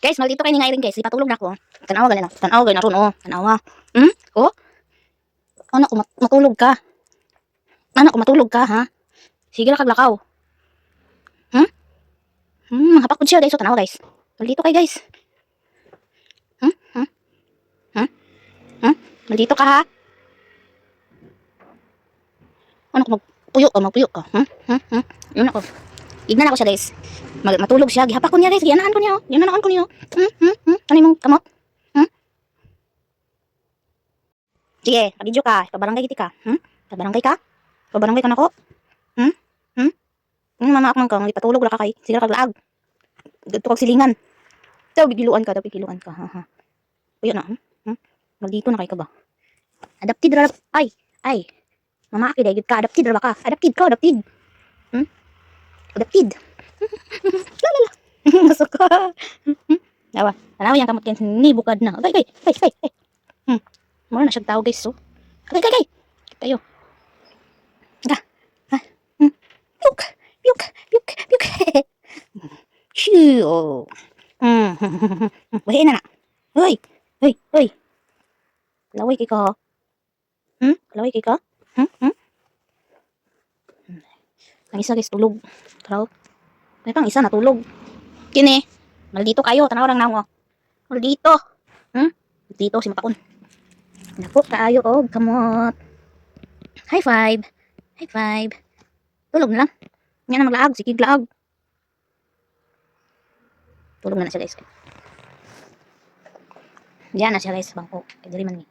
Guys, maldito kayo ni Ngayring guys. Di patulog na ako. Tanawa ganyan. Tanawa ganyan ron oh. Tanawa. Hmm? Oh? Anak ko matulog ka. Anak ko matulog ka ha. Sige ra kag lakaw. Hmm? Hapakod siya guys. So tanawa guys. Maldito kayo guys. Hmm? Hmm? Hmm? Hmm? Maldito ka ha. Anak ko magpuyo ka. Hmm? Hmm? Hmm? Yun ako. Ignan ako siya guys. Matulog siya. Gihapak ko niya guys. Gianaan ko niya. Gianaan ko niya. Hmm? Hmm? Hmm? Ano yung kamot? Hmm? Sige, kabidyo ka. Pabarangay kiti ka. Hmm? Pabarangay ka? Pabarangay ka na ko? Hmm? Hmm? Mama akman ka. Patulog ra ka kay. Sige ra kag laag. Dito kag silingan. Daw bigiluan ka. Ha ha. Uyo na. Hmm? Hmm? Maldito na kay ka ba? Adapted ra. Ay. Mama aki dahil ka. Adapted ra ba ka? Adapted. Hmm? Adapted. Lalala. Masuk ka. Dawa. Tanaw yang kamot yan. Ni bukad na. Kay. Hmm. Mura na siyang tao guys. So. Kay. Kayo. Ka. Ha? Hmm. Yuk. Shoo. Hmm. Bahin na na. Hoy. Laway kay ka. Hmm? Laway kay ka? Hmm? Ang isa guys tulog. Taraw. May pang isa natulog. Kini. Maldito kayo. Tanaw lang na mo. Maldito. Hmm? Maldito si Makakon. Napo kaayo og kamot. High five. Tulog na lang. Nga na maglaag. Sige laag. Tulog na siya guys. Diyan na siya guys. Bangko. Kaya dali man ni.